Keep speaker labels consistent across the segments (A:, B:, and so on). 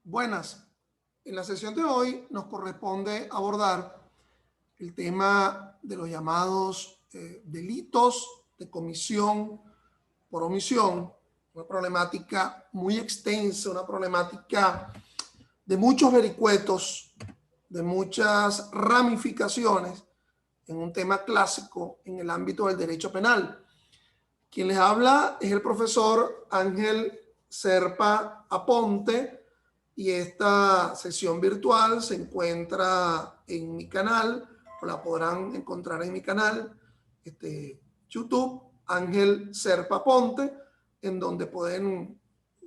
A: Buenas. En la sesión de hoy nos corresponde abordar el tema de los llamados delitos de comisión por omisión, una problemática muy extensa, una problemática de muchos vericuetos, de muchas ramificaciones en un tema clásico en el ámbito del derecho penal. Quien les habla es el profesor Ángel Serpa Aponte, y esta sesión virtual se encuentra en mi canal, o la podrán encontrar en mi canal YouTube, Ángel Serpa Aponte, en donde pueden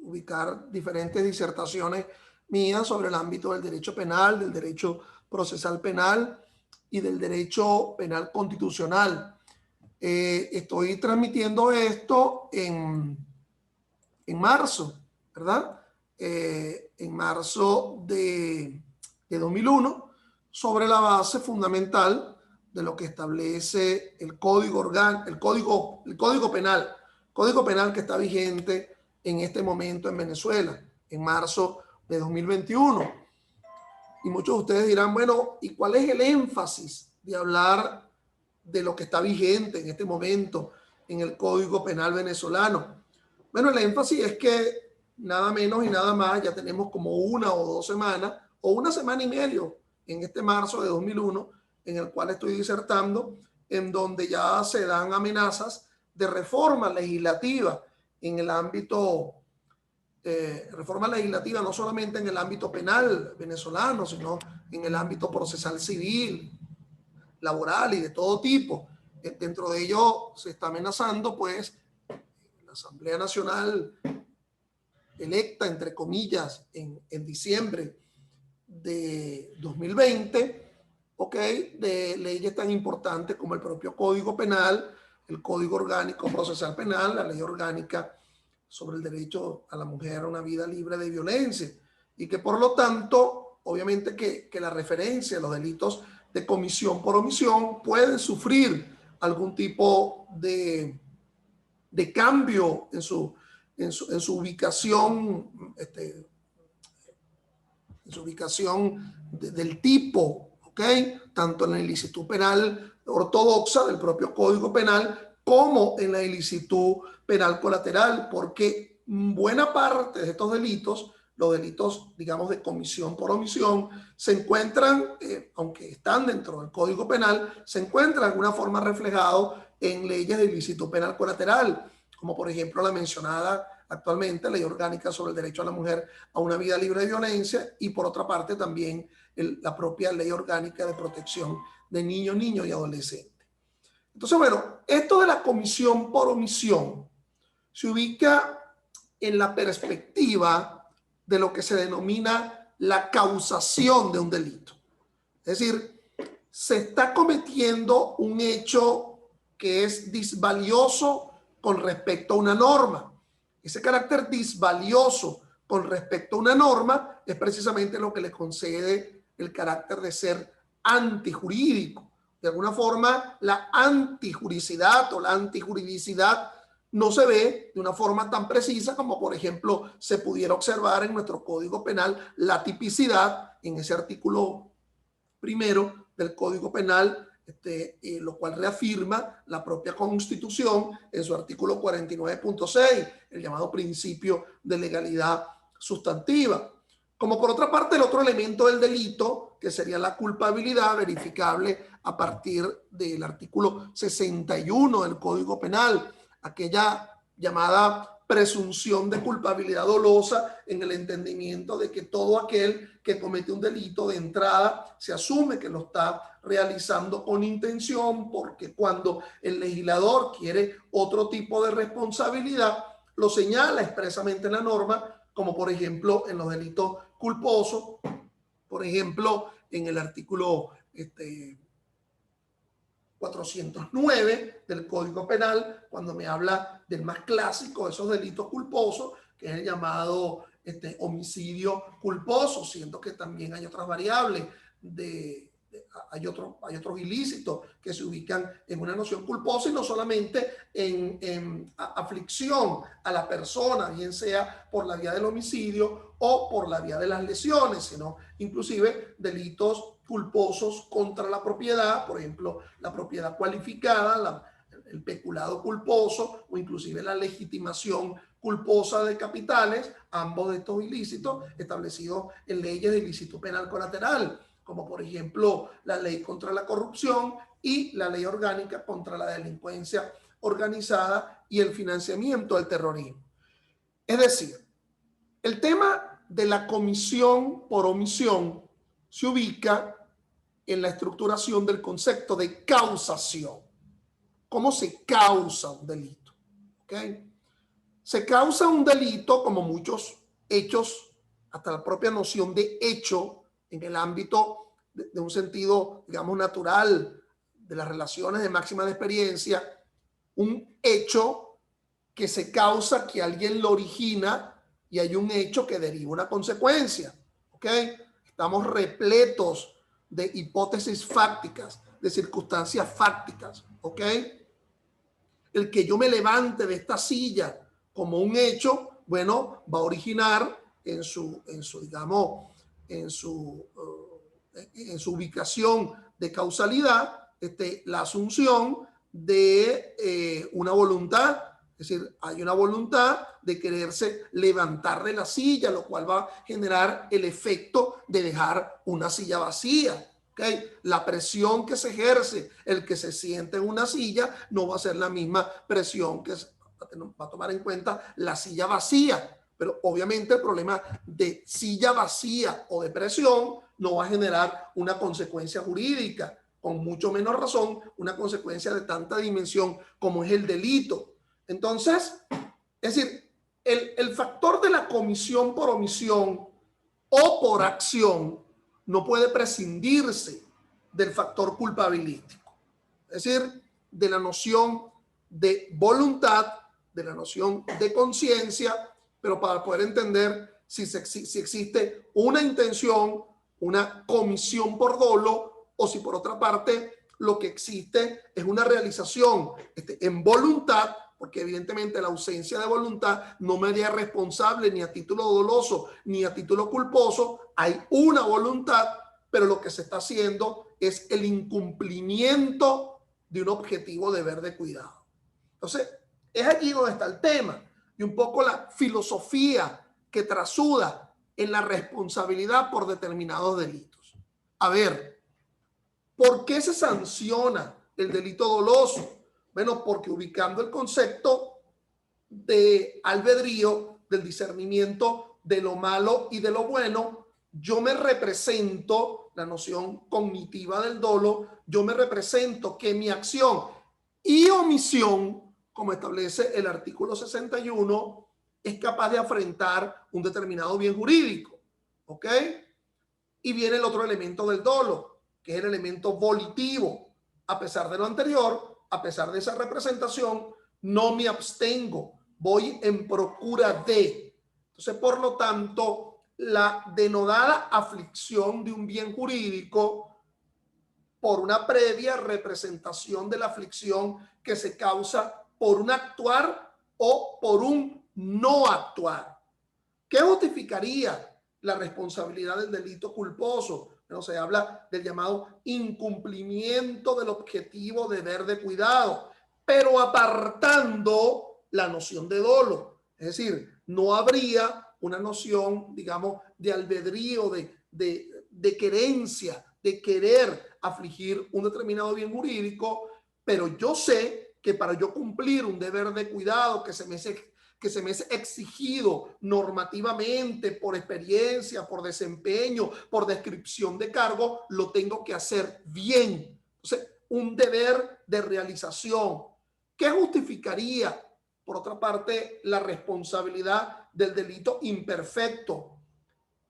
A: ubicar diferentes disertaciones mías sobre el ámbito del derecho penal, del derecho procesal penal y del derecho penal constitucional. Estoy transmitiendo esto en marzo, ¿verdad? En marzo de 2001, sobre la base fundamental de lo que establece el código penal que está vigente en este momento en Venezuela, en marzo de 2021. Y muchos de ustedes dirán, bueno, ¿y cuál es el énfasis de hablar de lo que está vigente en este momento en el Código Penal venezolano? Bueno, el énfasis es que nada menos y nada más, ya tenemos como 1 o 2 semanas, o 1 semana y medio en este marzo de 2001, en el cual estoy disertando, en donde ya se dan amenazas de reforma legislativa en el ámbito, reforma legislativa no solamente en el ámbito penal venezolano, sino en el ámbito procesal civil, laboral y de todo tipo. Dentro de ello se está amenazando, pues, la Asamblea Nacional electa, entre comillas, en diciembre de 2020, ¿ok? De leyes tan importantes como el propio Código Penal, el Código Orgánico Procesal Penal, la Ley Orgánica sobre el derecho a la mujer a una vida libre de violencia, y que por lo tanto, obviamente que la referencia a los delitos de comisión por omisión pueden sufrir algún tipo de cambio en su ubicación, del tipo, ¿ok? Tanto en la ilicitud penal ortodoxa del propio Código Penal como en la ilicitud penal colateral, porque buena parte de estos delitos, los delitos, digamos, de comisión por omisión, se encuentran, aunque están dentro del Código Penal, se encuentran de alguna forma reflejados en leyes de ilicitud penal colateral, como por ejemplo la mencionada actualmente Ley Orgánica sobre el Derecho a la Mujer a una Vida Libre de Violencia, y por otra parte también la propia Ley Orgánica de Protección de Niños, Niños y Adolescentes. Entonces, bueno, esto de la comisión por omisión se ubica en la perspectiva de lo que se denomina la causación de un delito. Es decir, se está cometiendo un hecho que es disvalioso con respecto a una norma. Ese carácter disvalioso con respecto a una norma es precisamente lo que le concede el carácter de ser antijurídico. De alguna forma, la antijuricidad o la antijuridicidad no se ve de una forma tan precisa como, por ejemplo, se pudiera observar en nuestro Código Penal la tipicidad en ese artículo primero del Código Penal, lo cual reafirma la propia Constitución en su artículo 49.6, el llamado principio de legalidad sustantiva. Como por otra parte el otro elemento del delito, que sería la culpabilidad, verificable a partir del artículo 61 del Código Penal, aquella llamada presunción de culpabilidad dolosa, en el entendimiento de que todo aquel que comete un delito de entrada se asume que lo está realizando con intención, porque cuando el legislador quiere otro tipo de responsabilidad, lo señala expresamente en la norma, como por ejemplo en los delitos culposos, por ejemplo en el artículo 409 del Código Penal, cuando me habla del más clásico de esos delitos culposos, que es el llamado homicidio culposo, siendo que también hay otras variables de hay otros ilícitos que se ubican en una noción culposa y no solamente en aflicción a la persona, bien sea por la vía del homicidio o por la vía de las lesiones, sino inclusive delitos culposos contra la propiedad, por ejemplo, la propiedad cualificada, el peculado culposo o inclusive la legitimación culposa de capitales, ambos de estos ilícitos establecidos en leyes de ilícito penal colateral, como por ejemplo la ley contra la corrupción y la ley orgánica contra la delincuencia organizada y el financiamiento del terrorismo. Es decir, el tema de la comisión por omisión se ubica en la estructuración del concepto de causación. ¿Cómo se causa un delito? ¿Okay? Se causa un delito, como muchos hechos, hasta la propia noción de hecho en el ámbito de un sentido, digamos, natural de las relaciones de máxima experiencia, un hecho que se causa, que alguien lo origina y hay un hecho que deriva una consecuencia. ¿Ok? Estamos repletos de hipótesis fácticas, de circunstancias fácticas. ¿Ok? El que yo me levante de esta silla como un hecho, bueno, va a originar en su digamos, en su ubicación de causalidad, la asunción de una voluntad, es decir, hay una voluntad de quererse levantar de la silla, lo cual va a generar el efecto de dejar una silla vacía. ¿Okay? La presión que se ejerce, el que se siente en una silla, no va a ser la misma presión que va a tomar en cuenta la silla vacía. Pero obviamente el problema de silla vacía o de presión no va a generar una consecuencia jurídica, con mucho menos razón, una consecuencia de tanta dimensión como es el delito. Entonces, es decir, el factor de la comisión por omisión o por acción no puede prescindirse del factor culpabilístico, es decir, de la noción de voluntad, de la noción de conciencia, pero para poder entender si existe una intención, una comisión por dolo, o si por otra parte lo que existe es una realización en voluntad, porque evidentemente la ausencia de voluntad no me haría responsable ni a título doloso ni a título culposo. Hay una voluntad, pero lo que se está haciendo es el incumplimiento de un objetivo deber de cuidado. Entonces, es allí donde está el tema y un poco la filosofía que trasuda en la responsabilidad por determinados delitos. A ver, ¿por qué se sanciona el delito doloso? Bueno, porque ubicando el concepto de albedrío, del discernimiento de lo malo y de lo bueno, yo me represento, la noción cognitiva del dolo, yo me represento que mi acción y omisión, como establece el artículo 61, es capaz de afrentar un determinado bien jurídico. ¿Ok? Y viene el otro elemento del dolo, que es el elemento volitivo. A pesar de lo anterior, a pesar de esa representación, no me abstengo, voy en procura de. Entonces, por lo tanto, la denodada aflicción de un bien jurídico por una previa representación de la aflicción que se causa por un actuar o por un no actuar. ¿Qué justificaría la responsabilidad del delito culposo? Bueno, se habla del llamado incumplimiento del objetivo deber de cuidado, pero apartando la noción de dolo. Es decir, no habría una noción, digamos, de albedrío, de querencia, de querer afligir un determinado bien jurídico, pero yo sé que para yo cumplir un deber de cuidado que se me es exigido normativamente, por experiencia, por desempeño, por descripción de cargo, lo tengo que hacer bien. Entonces, un deber de realización. ¿Qué justificaría, por otra parte, la responsabilidad del delito imperfecto?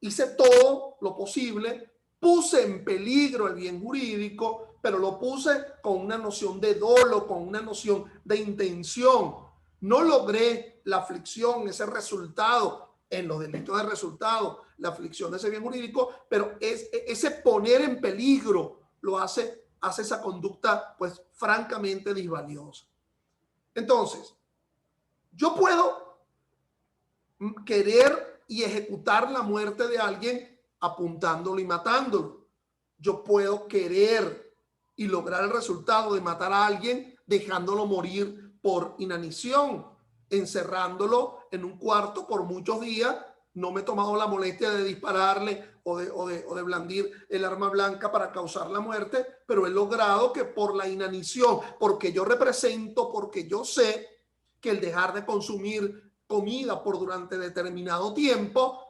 A: Hice todo lo posible, puse en peligro el bien jurídico, pero lo puse con una noción de dolo, con una noción de intención. No logré la aflicción, ese resultado, en los delitos de resultado, la aflicción de ese bien jurídico, pero ese poner en peligro hace esa conducta pues francamente disvaliosa. Entonces, yo puedo querer y ejecutar la muerte de alguien apuntándolo y matándolo. Yo puedo querer y lograr el resultado de matar a alguien dejándolo morir por inanición, encerrándolo en un cuarto por muchos días. No me he tomado la molestia de dispararle o de blandir el arma blanca para causar la muerte, pero he logrado que por la inanición, porque yo represento, porque yo sé que el dejar de consumir comida por durante determinado tiempo,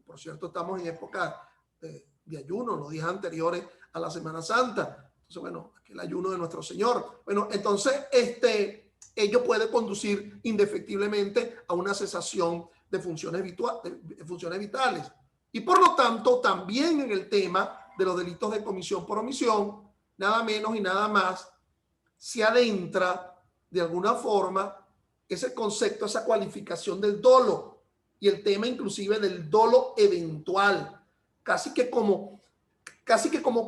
A: por cierto, estamos en época de ayuno, los días anteriores a la Semana Santa. Entonces, bueno, aquí el ayuno de nuestro Señor. Bueno, entonces, ello puede conducir indefectiblemente a una cesación de funciones vitales. Y por lo tanto, también en el tema de los delitos de comisión por omisión, nada menos y nada más, se adentra de alguna forma ese concepto, esa cualificación del dolo y el tema inclusive del dolo eventual, casi que como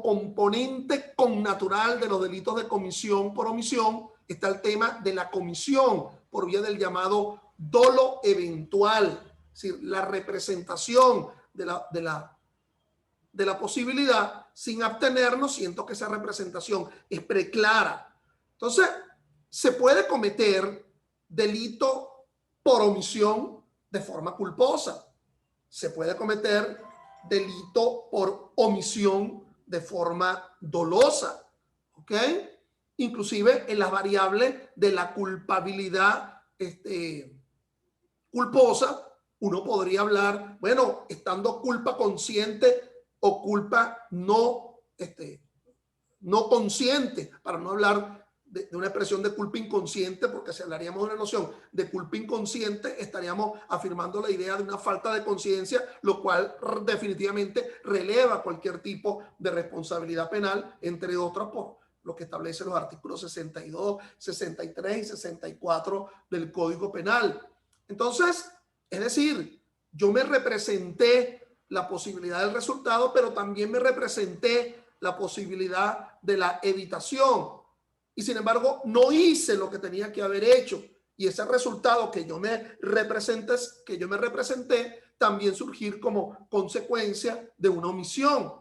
A: componente connatural de los delitos de comisión por omisión está el tema de la comisión por vía del llamado dolo eventual, es decir, la representación de la posibilidad sin abstenernos. Siento que esa representación es preclara. Entonces, se puede cometer delito por omisión de forma culposa. Se puede cometer delito por omisión de forma dolosa. ¿Ok? Inclusive en las variables de la culpabilidad culposa, uno podría hablar, bueno, estando culpa consciente o culpa no consciente, para no hablar de una expresión de culpa inconsciente, porque si hablaríamos de una noción de culpa inconsciente, estaríamos afirmando la idea de una falta de conciencia, lo cual definitivamente releva cualquier tipo de responsabilidad penal, entre otras por lo que establecen los artículos 62, 63 y 64 del Código Penal. Entonces, es decir, yo me representé la posibilidad del resultado, pero también me representé la posibilidad de la evitación. Y sin embargo, no hice lo que tenía que haber hecho. Y ese resultado que yo me representé, también surgir como consecuencia de una omisión.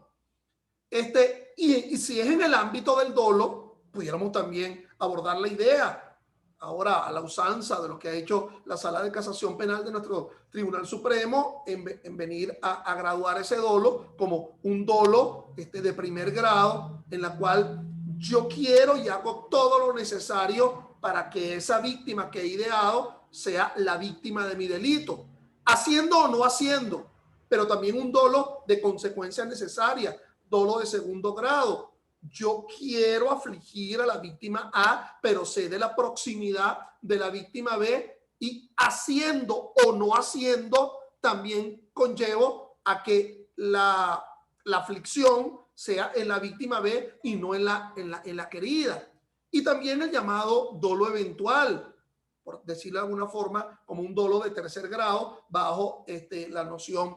A: Y si es en el ámbito del dolo, pudiéramos también abordar la idea, ahora a la usanza de lo que ha hecho la Sala de Casación Penal de nuestro Tribunal Supremo, en venir a graduar ese dolo como un dolo de primer grado, en la cual yo quiero y hago todo lo necesario para que esa víctima que he ideado sea la víctima de mi delito, haciendo o no haciendo, pero también un dolo de consecuencias necesarias, dolo de segundo grado. Yo quiero afligir a la víctima A, pero sé de la proximidad de la víctima B, y haciendo o no haciendo también conllevo a que la aflicción sea en la víctima B y no en la querida. Y también el llamado dolo eventual, por decirlo de alguna forma, como un dolo de tercer grado bajo la noción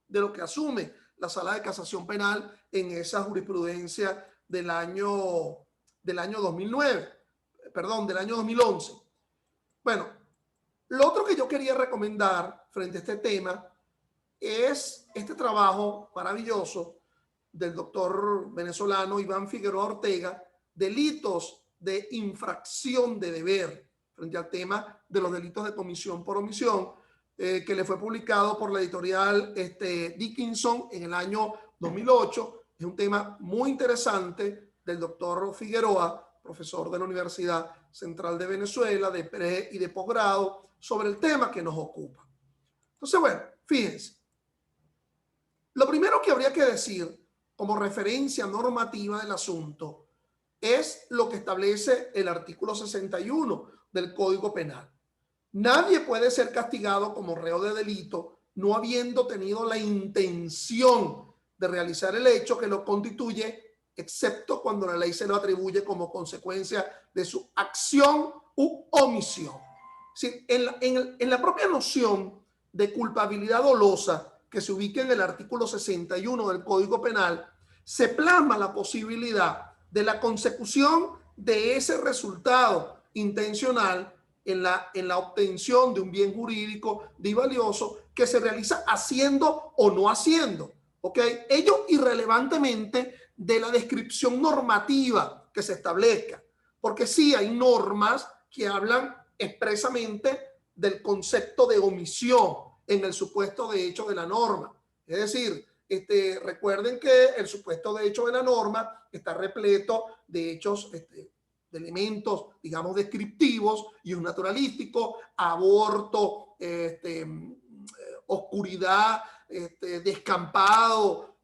A: de lo que asume la Sala de Casación Penal en esa jurisprudencia del año 2009, perdón, del año 2011. Bueno, lo otro que yo quería recomendar frente a este tema es este trabajo maravilloso del doctor venezolano Iván Figueroa Ortega, Delitos de infracción de deber, frente al tema de los delitos de comisión por omisión, que le fue publicado por la editorial Dickinson en el año 2008. Es un tema muy interesante del doctor Figueroa, profesor de la Universidad Central de Venezuela, de pre y de posgrado, sobre el tema que nos ocupa. Entonces, bueno, fíjense. Lo primero que habría que decir como referencia normativa del asunto es lo que establece el artículo 61 del Código Penal. Nadie puede ser castigado como reo de delito no habiendo tenido la intención de realizar el hecho que lo constituye, excepto cuando la ley se lo atribuye como consecuencia de su acción u omisión. Es decir, en la propia noción de culpabilidad dolosa que se ubica en el artículo 61 del Código Penal, se plasma la posibilidad de la consecución de ese resultado intencional en la obtención de un bien jurídico de valioso que se realiza haciendo o no haciendo, ¿ok? Ello irrelevantemente de la descripción normativa que se establezca, porque sí hay normas que hablan expresamente del concepto de omisión en el supuesto de hecho de la norma. Es decir, recuerden que el supuesto de hecho de la norma está repleto de hechos, de elementos, digamos, descriptivos y un naturalístico, aborto, oscuridad, descampado,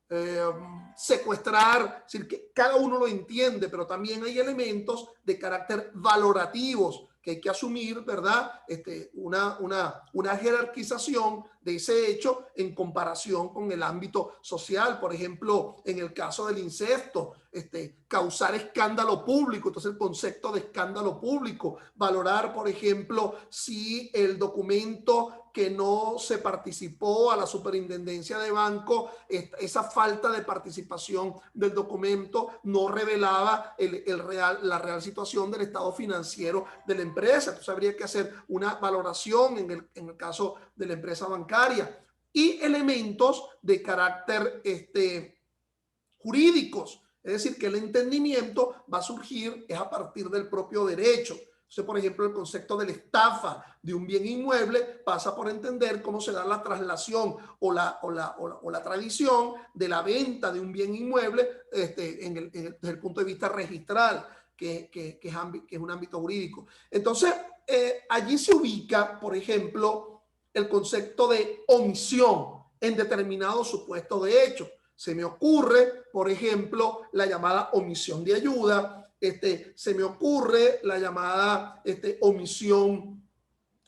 A: secuestrar, es decir, que cada uno lo entiende, pero también hay elementos de carácter valorativos que hay que asumir, ¿verdad? Una jerarquización de ese hecho en comparación con el ámbito social. Por ejemplo, en el caso del incesto, causar escándalo público, entonces el concepto de escándalo público, valorar, por ejemplo, si el documento que no se participó a la superintendencia de banco, esa falta de participación del documento no revelaba la real situación del estado financiero de la empresa. Entonces habría que hacer una valoración en el caso de la empresa bancaria y elementos de carácter jurídicos. Es decir, que el entendimiento va a surgir es a partir del propio derecho. Entonces, por ejemplo, el concepto de la estafa de un bien inmueble pasa por entender cómo se da la traslación o la tradición de la venta de un bien inmueble desde el punto de vista registral, que es un ámbito jurídico. Entonces, allí se ubica, por ejemplo, el concepto de omisión en determinados supuestos de hecho. Se me ocurre, por ejemplo, la llamada omisión de ayuda, se me ocurre la llamada omisión,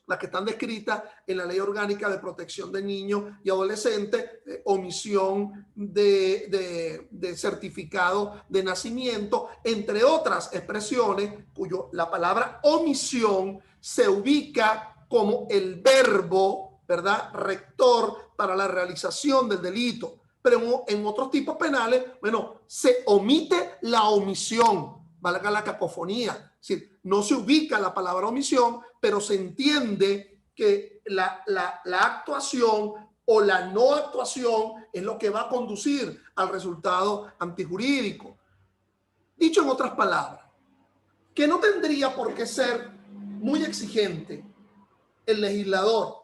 A: las que están descritas en la Ley Orgánica de Protección de Niños y Adolescentes, omisión de certificado de nacimiento, entre otras expresiones cuyo la palabra omisión se ubica como el verbo, ¿verdad?, rector para la realización del delito. Pero en otros tipos penales, bueno, se omite la omisión, valga la cacofonía. Es decir, no se ubica la palabra omisión, pero se entiende que la actuación o la no actuación es lo que va a conducir al resultado antijurídico. Dicho en otras palabras, que no tendría por qué ser muy exigente el legislador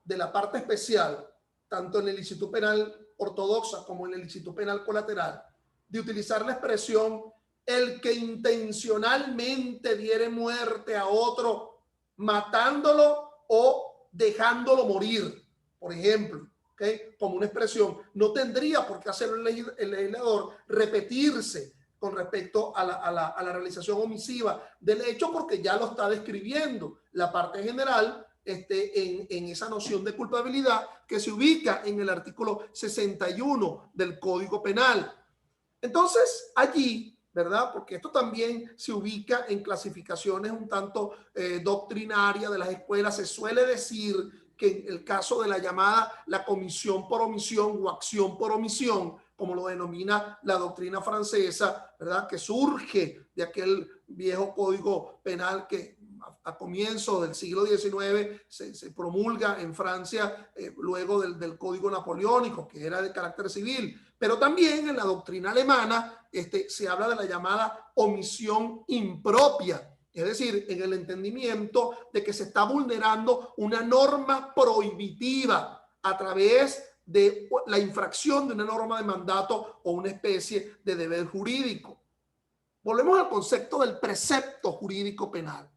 A: de la parte especial, tanto en el ilícito penal ortodoxa como en el ilícito penal colateral, de utilizar la expresión el que intencionalmente diere muerte a otro matándolo o dejándolo morir, por ejemplo, ¿okay?, como una expresión. No tendría por qué hacerlo el legislador repetirse con respecto a la realización omisiva del hecho, porque ya lo está describiendo la parte general en esa noción de culpabilidad que se ubica en el artículo 61 del Código Penal. Entonces, allí, ¿verdad?, porque esto también se ubica en clasificaciones un tanto doctrinarias de las escuelas, se suele decir que en el caso de la llamada la comisión por omisión o acción por omisión, como lo denomina la doctrina francesa, ¿verdad?, que surge de aquel viejo código penal que a comienzos del siglo XIX se promulga en Francia luego del Código Napoleónico, que era de carácter civil. Pero también en la doctrina alemana se habla de la llamada omisión impropia, es decir, en el entendimiento de que se está vulnerando una norma prohibitiva a través de la infracción de una norma de mandato o una especie de deber jurídico. Volvemos al concepto del precepto jurídico penal.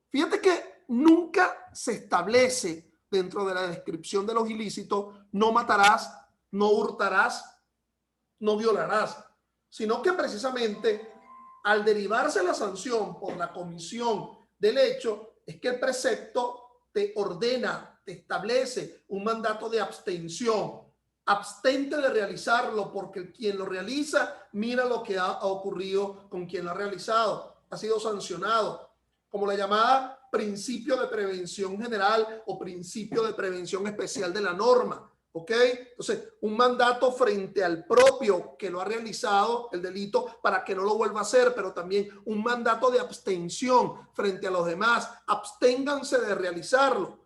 A: Fíjate que nunca se establece dentro de la descripción de los ilícitos no matarás, no hurtarás, no violarás, sino que precisamente al derivarse la sanción por la comisión del hecho es que el precepto te ordena, te establece un mandato de abstención. Abstente de realizarlo porque quien lo realiza, mira lo que ha ocurrido con quien lo ha realizado, ha sido sancionado, como la llamada principio de prevención general o principio de prevención especial de la norma. ¿ok? Entonces, un mandato frente al propio que lo ha realizado el delito para que no lo vuelva a hacer, pero también un mandato de abstención frente a los demás. Absténganse de realizarlo.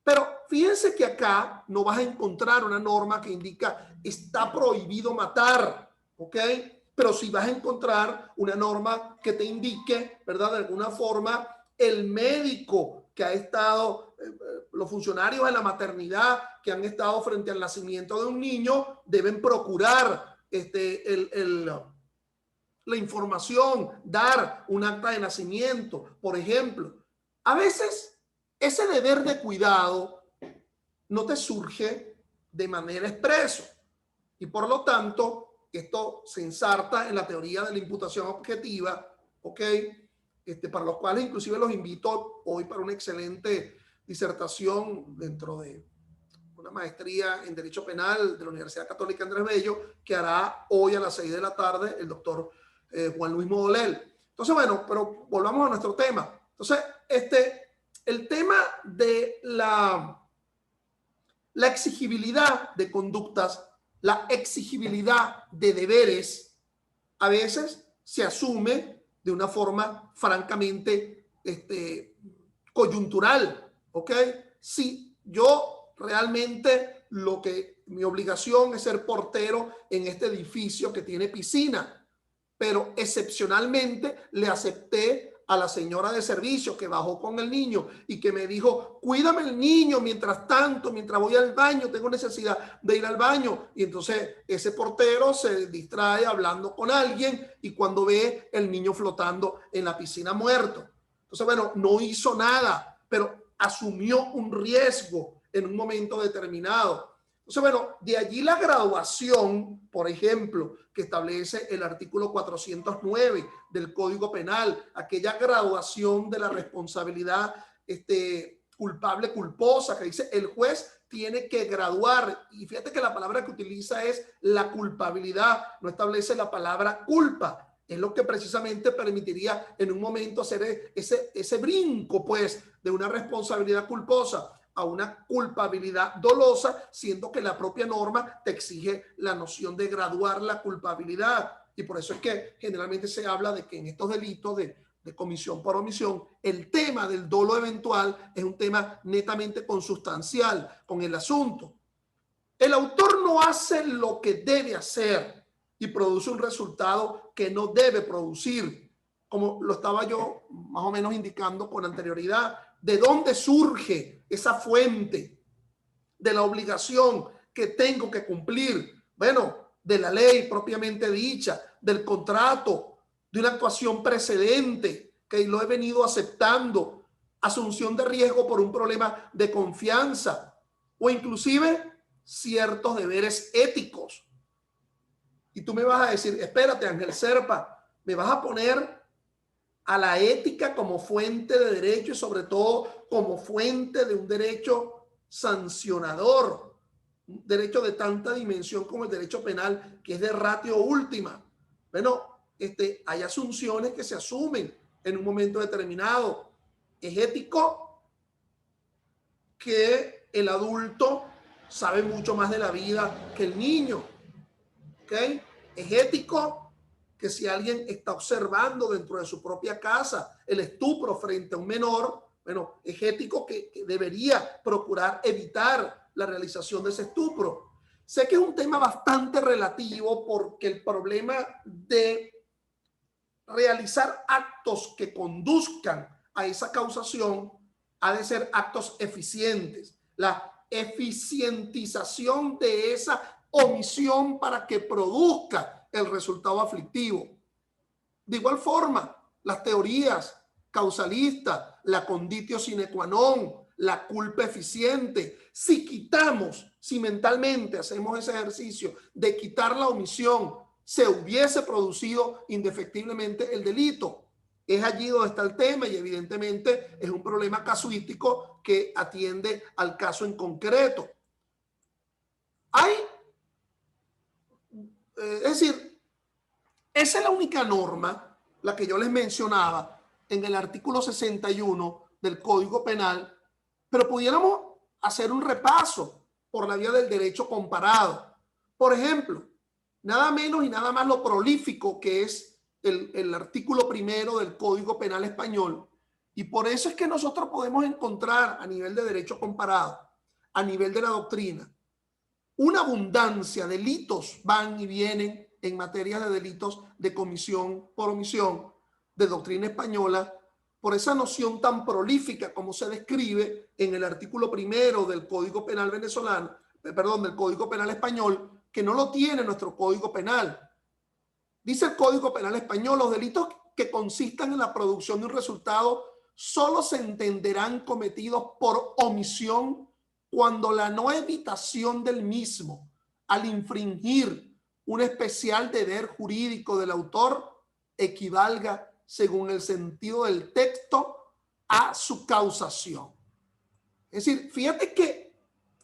A: Pero fíjense que acá no vas a encontrar una norma que indica está prohibido matar, ¿ok? Pero sí vas a encontrar una norma que te indique, ¿verdad? De alguna forma, el médico que ha estado, los funcionarios de la maternidad que han estado frente al nacimiento de un niño deben procurar la información, dar un acta de nacimiento, por ejemplo. A veces ese deber de cuidado no te surge de manera expresa y por lo tanto esto se ensarta en la teoría de la imputación objetiva, ¿ok? Para los cuales inclusive los invito hoy para una excelente disertación dentro de una maestría en Derecho Penal de la Universidad Católica Andrés Bello, que hará hoy a las 6 de la tarde el doctor Juan Luis Modolel. Entonces, bueno, pero volvamos a nuestro tema. Entonces, el tema de la exigibilidad de conductas, la exigibilidad de deberes, a veces se asume de una forma francamente coyuntural, ¿ok? Si yo realmente mi obligación es ser portero en este edificio que tiene piscina, pero excepcionalmente le acepté a la señora de servicio que bajó con el niño y que me dijo, cuídame el niño mientras tanto, mientras voy al baño, tengo necesidad de ir al baño. Y entonces ese portero se distrae hablando con alguien y cuando ve el niño flotando en la piscina muerto. Entonces, bueno, no hizo nada, pero asumió un riesgo en un momento determinado. Entonces, bueno, de allí la graduación, por ejemplo, que establece el artículo 409 del Código Penal, aquella graduación de la responsabilidad culpable, culposa, que dice el juez tiene que graduar. Y fíjate que la palabra que utiliza es la culpabilidad, no establece la palabra culpa. Es lo que precisamente permitiría en un momento hacer ese brinco, pues, de una responsabilidad culposa a una culpabilidad dolosa, siendo que la propia norma te exige la noción de graduar la culpabilidad. Y por eso es que generalmente se habla de que en estos delitos de comisión por omisión, el tema del dolo eventual es un tema netamente consustancial con el asunto. El autor no hace lo que debe hacer y produce un resultado que no debe producir, como lo estaba yo más o menos indicando con anterioridad. ¿De dónde surge esa fuente de la obligación que tengo que cumplir? Bueno, de la ley propiamente dicha, del contrato, de una actuación precedente que lo he venido aceptando, asunción de riesgo por un problema de confianza o inclusive ciertos deberes éticos. Y tú me vas a decir, espérate, Ángel Serpa, me vas a poner a la ética como fuente de derecho y sobre todo como fuente de un derecho sancionador, un derecho de tanta dimensión como el derecho penal, que es de ratio última. Bueno, hay asunciones que se asumen en un momento determinado. Es ético que el adulto sabe mucho más de la vida que el niño, ¿ok? Es ético que si alguien está observando dentro de su propia casa el estupro frente a un menor, bueno, es ético que debería procurar evitar la realización de ese estupro. Sé que es un tema bastante relativo porque el problema de realizar actos que conduzcan a esa causación ha de ser actos eficientes. La eficientización de esa omisión para que produzca el resultado aflictivo. De igual forma, las teorías causalistas, la conditio sine qua non, la culpa eficiente, si mentalmente hacemos ese ejercicio de quitar la omisión, se hubiese producido indefectiblemente el delito. Es allí donde está el tema y evidentemente es un problema casuístico que atiende al caso en concreto. Es decir, esa es la única norma, la que yo les mencionaba en el artículo 61 del Código Penal, pero pudiéramos hacer un repaso. por la vía del derecho comparado. Por ejemplo, nada menos y nada más lo prolífico que es el artículo primero del Código Penal español. Y por eso es que nosotros podemos encontrar a nivel de derecho comparado, a nivel de la doctrina, una abundancia de delitos van y vienen en materia de delitos de comisión por omisión de doctrina española, por esa noción tan prolífica como se describe en el artículo primero del Código Penal venezolano, perdón, del Código Penal español, que no lo tiene nuestro Código Penal. Dice el Código Penal español: los delitos que consistan en la producción de un resultado solo se entenderán cometidos por omisión cuando la no evitación del mismo, al infringir un especial deber jurídico del autor, equivalga, según el sentido del texto, a su causación. Es decir, fíjate que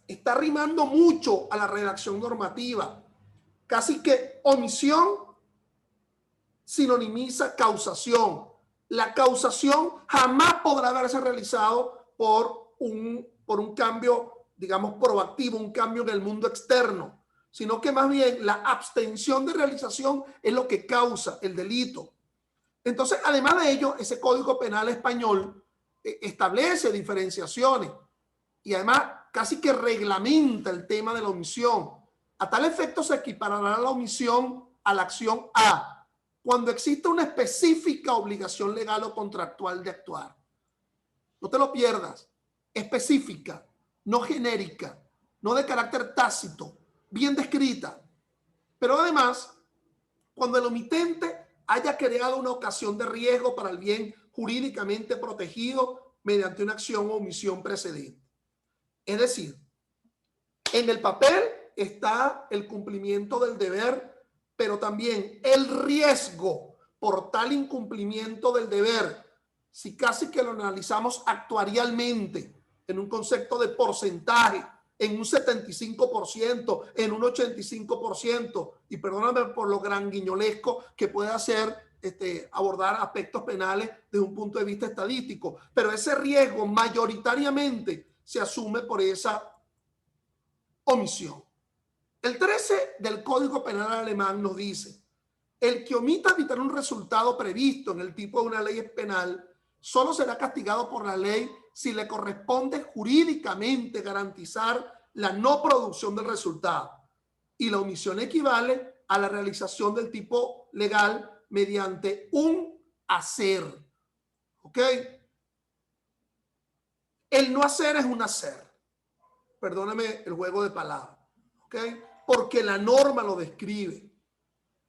A: está rimando mucho a la redacción normativa. Casi que omisión sinonimiza causación. La causación jamás podrá haberse realizado por un cambio, digamos, proactivo, un cambio en el mundo externo, sino que más bien la abstención de realización es lo que causa el delito. Entonces, además de ello, ese Código Penal español establece diferenciaciones y además casi que reglamenta el tema de la omisión. A tal efecto se equiparará la omisión a la acción A cuando existe una específica obligación legal o contractual de actuar. No te lo pierdas. Específica, no genérica, no de carácter tácito, bien descrita. Pero además, cuando el omitente haya creado una ocasión de riesgo para el bien jurídicamente protegido mediante una acción o omisión precedente. Es decir, en el papel está el cumplimiento del deber, pero también el riesgo por tal incumplimiento del deber, si casi que lo analizamos actuarialmente en un concepto de porcentaje, en un 75%, en un 85%, y perdóname por lo gran guiñolesco que puede hacer abordar aspectos penales desde un punto de vista estadístico, pero ese riesgo mayoritariamente se asume por esa omisión. El 13 del Código Penal alemán nos dice: el que omita evitar un resultado previsto en el tipo de una ley penal solo será castigado por la ley si le corresponde jurídicamente garantizar la no producción del resultado, y la omisión equivale a la realización del tipo legal mediante un hacer. ¿Ok? El no hacer es un hacer. Perdóname el juego de palabras. ¿Ok? Porque la norma lo describe.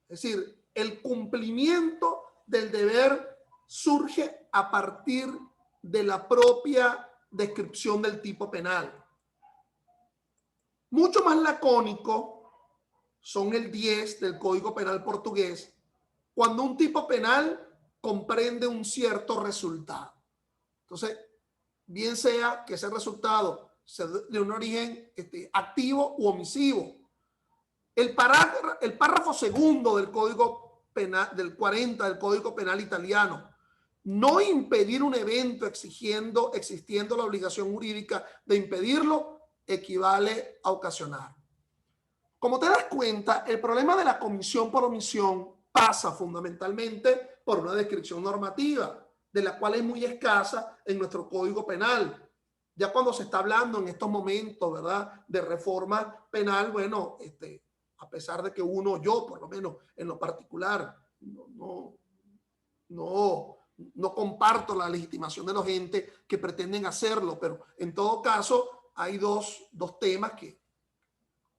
A: Es decir, el cumplimiento del deber surge a partir de la propia descripción del tipo penal. Mucho más lacónico son el 10 del Código Penal portugués, cuando un tipo penal comprende un cierto resultado. Entonces, bien sea que ese resultado sea de un origen activo u omisivo. El párrafo segundo del Código Penal, del 40 del Código Penal italiano: no impedir un evento existiendo la obligación jurídica de impedirlo, equivale a ocasionar. Como te das cuenta, el problema de la comisión por omisión pasa fundamentalmente por una descripción normativa, de la cual es muy escasa en nuestro Código Penal. Ya cuando se está hablando en estos momentos, ¿verdad?, de reforma penal, bueno, a pesar de que yo por lo menos en lo particular, no comparto la legitimación de los entes que pretenden hacerlo, pero en todo caso hay dos temas que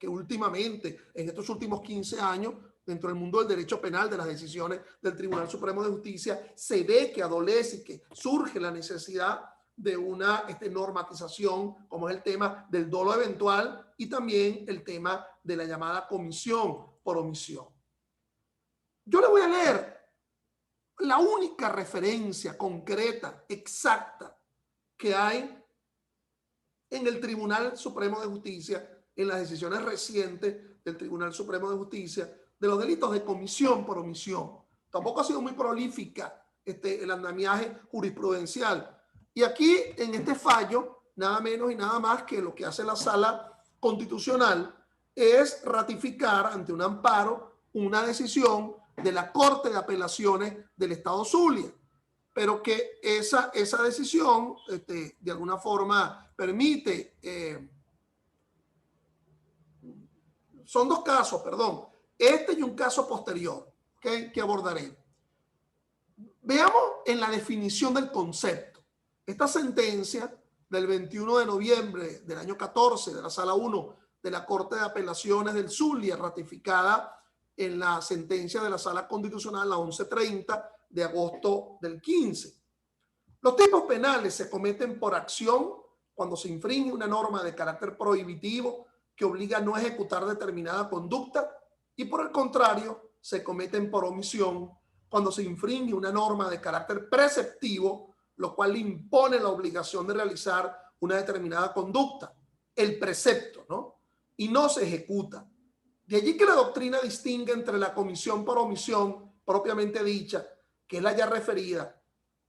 A: últimamente, en estos últimos 15 años, dentro del mundo del derecho penal, de las decisiones del Tribunal Supremo de Justicia, se ve que adolece y que surge la necesidad de una normatización, como es el tema del dolo eventual y también el tema de la llamada comisión por omisión. Yo le voy a leer la única referencia concreta, exacta, que hay en el Tribunal Supremo de Justicia, en las decisiones recientes del Tribunal Supremo de Justicia, de los delitos de comisión por omisión. Tampoco ha sido muy prolífica el andamiaje jurisprudencial. Y aquí, en este fallo, nada menos y nada más que lo que hace la Sala constitucional es ratificar ante un amparo una decisión de la Corte de Apelaciones del Estado Zulia, pero que esa decisión de alguna forma permite, son dos casos, perdón, este y un caso posterior, ¿okay?, que abordaré. Veamos en la definición del concepto. Esta sentencia del 21 de noviembre del año 14 de la Sala 1 de la Corte de Apelaciones del Zulia, ratificada en la sentencia de la Sala Constitucional, la 1130 de agosto del 15. Los tipos penales se cometen por acción cuando se infringe una norma de carácter prohibitivo que obliga a no ejecutar determinada conducta, y por el contrario, se cometen por omisión cuando se infringe una norma de carácter preceptivo, lo cual le impone la obligación de realizar una determinada conducta, el precepto, ¿no?, y no se ejecuta. De allí que la doctrina distingue entre la comisión por omisión propiamente dicha, que es la ya referida,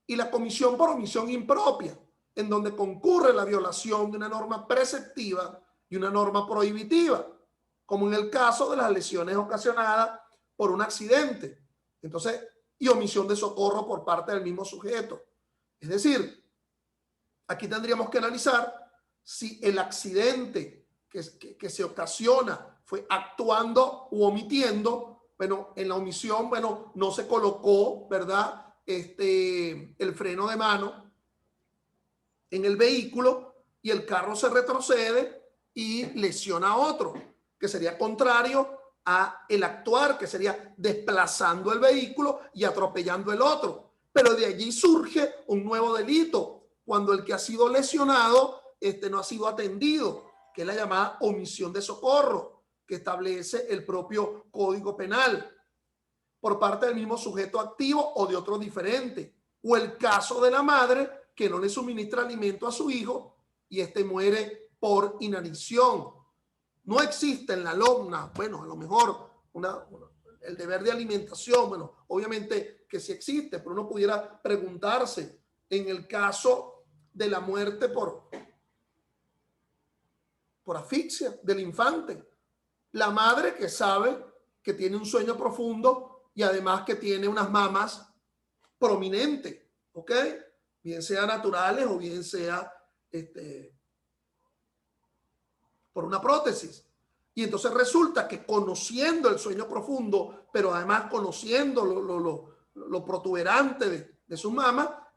A: y la comisión por omisión impropia, en donde concurre la violación de una norma preceptiva y una norma prohibitiva, como en el caso de las lesiones ocasionadas por un accidente, entonces, y omisión de socorro por parte del mismo sujeto. Es decir, aquí tendríamos que analizar si el accidente que se ocasiona fue actuando u omitiendo. Bueno, en la omisión, bueno, no se colocó, ¿verdad?, el freno de mano en el vehículo y el carro se retrocede y lesiona a otro, que sería contrario a el actuar, que sería desplazando el vehículo y atropellando el otro. Pero de allí surge un nuevo delito, cuando el que ha sido lesionado no ha sido atendido, que es la llamada omisión de socorro, que establece el propio Código Penal, por parte del mismo sujeto activo o de otro diferente, o el caso de la madre que no le suministra alimento a su hijo y muere por inanición. No existe en la LOMNA, bueno, a lo mejor el deber de alimentación, bueno, obviamente que sí existe, pero uno pudiera preguntarse, en el caso de la muerte por asfixia del infante, la madre que sabe que tiene un sueño profundo y además que tiene unas mamas prominentes, ¿ok?, bien sea naturales o bien sea por una prótesis. Y entonces resulta que, conociendo el sueño profundo, pero además conociendo lo protuberante de su mama,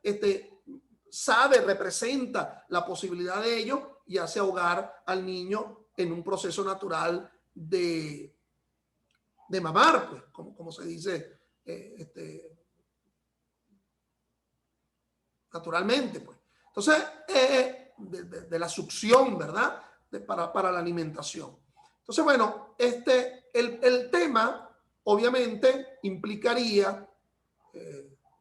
A: sabe, representa la posibilidad de ello y hace ahogar al niño en un proceso natural de mamar, pues, como se dice naturalmente, pues. Entonces, de la succión, ¿verdad?, para la alimentación. Entonces, bueno, el tema obviamente implicaría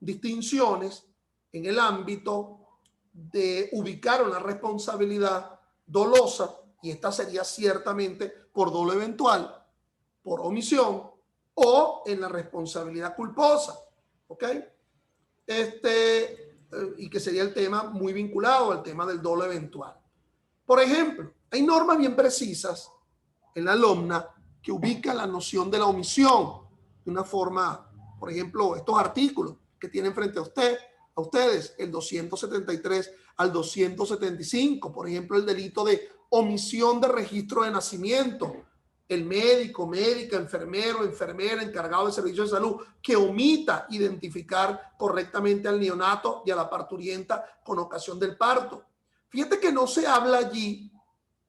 A: distinciones en el ámbito de ubicar una responsabilidad dolosa, y esta sería ciertamente por dolo eventual, por omisión, o en la responsabilidad culposa, ¿ok? Y que sería el tema muy vinculado al tema del dolo eventual. Por ejemplo, hay normas bien precisas en la LOMNA que ubican la noción de la omisión de una forma, por ejemplo, estos artículos que tienen frente a ustedes, el 273 al 275, por ejemplo, el delito de omisión de registro de nacimiento. El médico, médica, enfermero, enfermera, encargado de servicios de salud, que omita identificar correctamente al neonato y a la parturienta con ocasión del parto. Fíjate que no se habla allí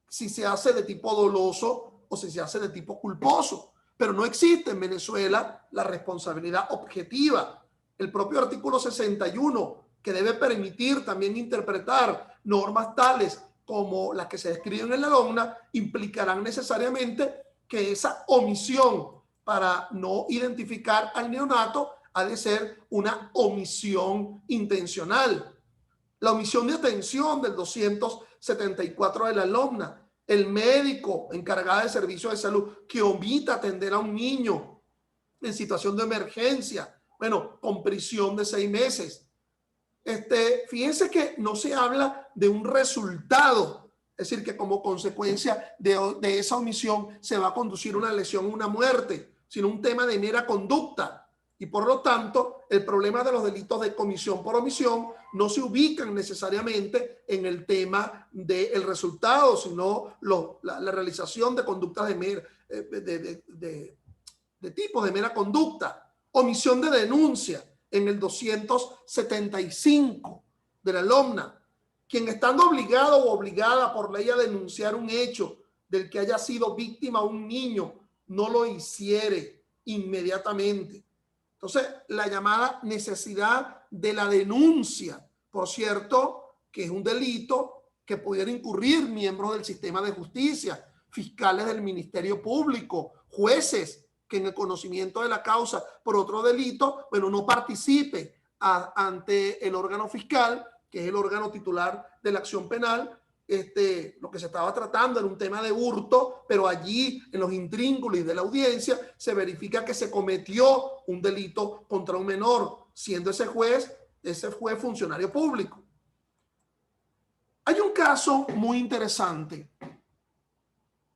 A: si se hace de tipo doloso o si se hace de tipo culposo, pero no existe en Venezuela la responsabilidad objetiva. El propio artículo 61, que debe permitir también interpretar normas tales como las que se describen en la LOMNA, implicarán necesariamente que esa omisión para no identificar al neonato ha de ser una omisión intencional. La omisión de atención del 274 de la LOMNA, el médico encargado de servicios de salud que omita atender a un niño en situación de emergencia, bueno, con prisión de 6 meses. Fíjense que no se habla de un resultado Es decir, que como consecuencia de esa omisión se va a conducir una lesión, una muerte, sino un tema de mera conducta. Y por lo tanto, el problema de los delitos de comisión por omisión no se ubican necesariamente en el tema del resultado, sino la realización de conductas de tipos de mera conducta. Omisión de denuncia en el 275 de la LOMNA. Quien estando obligado o obligada por ley a denunciar un hecho del que haya sido víctima un niño, no lo hiciere inmediatamente. Entonces, la llamada necesidad de la denuncia, por cierto, que es un delito que pudiera incurrir miembros del sistema de justicia, fiscales del Ministerio Público, jueces, que en el conocimiento de la causa por otro delito, bueno, no participe ante el órgano fiscal, que es el órgano titular de la acción penal. Lo que se estaba tratando era un tema de hurto, pero allí en los intríngulis de la audiencia se verifica que se cometió un delito contra un menor, siendo ese juez funcionario público. Hay un caso muy interesante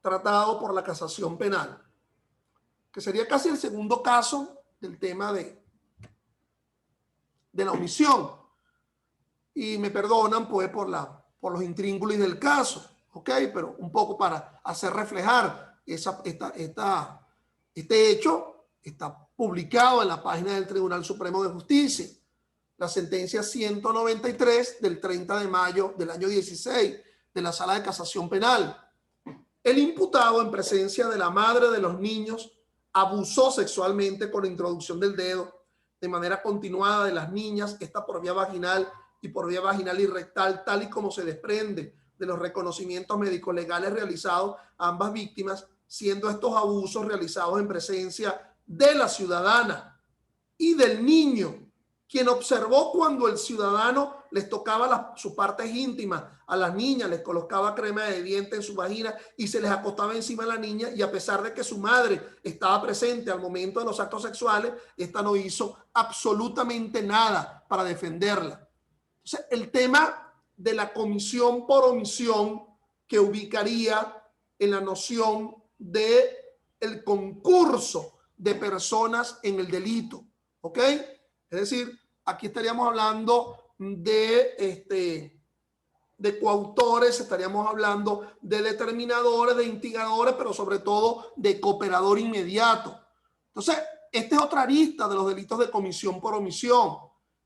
A: tratado por la casación penal, que sería casi el segundo caso del tema de la omisión. Y me perdonan pues por los intríngulis del caso, ¿ok? Pero un poco para hacer reflejar este hecho. Está publicado en la página del Tribunal Supremo de Justicia, la sentencia 193 del 30 de mayo del año 16 de la Sala de Casación Penal. El imputado, en presencia de la madre de los niños, abusó sexualmente con la introducción del dedo de manera continuada de las niñas, esta por vía vaginal y por vía vaginal y rectal, tal y como se desprende de los reconocimientos médico-legales realizados a ambas víctimas, siendo estos abusos realizados en presencia de la ciudadana y del niño, quien observó cuando el ciudadano les tocaba sus partes íntimas a las niñas, les colocaba crema de diente en su vagina y se les acostaba encima a la niña, y a pesar de que su madre estaba presente al momento de los actos sexuales, esta no hizo absolutamente nada para defenderla. Entonces, el tema de la comisión por omisión, que ubicaría en la noción de el concurso de personas en el delito, ¿ok? Es decir, aquí estaríamos hablando de coautores, estaríamos hablando de determinadores, de instigadores, pero sobre todo de cooperador inmediato. Entonces, esta es otra arista de los delitos de comisión por omisión,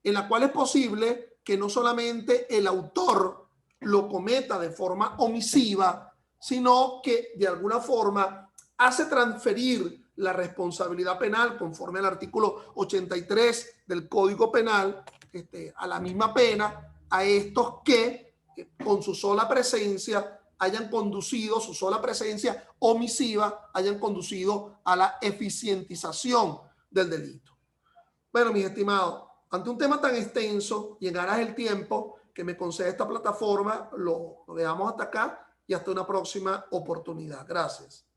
A: en la cual es posible que no solamente el autor lo cometa de forma omisiva, sino que de alguna forma hace transferir la responsabilidad penal conforme al artículo 83 del Código Penal a la misma pena a estos que con su sola presencia hayan conducido, su sola presencia omisiva, hayan conducido a la eficientización del delito. Bueno, mis estimados, ante un tema tan extenso y en aras del tiempo que me concede esta plataforma, lo dejamos hasta acá y hasta una próxima oportunidad. Gracias.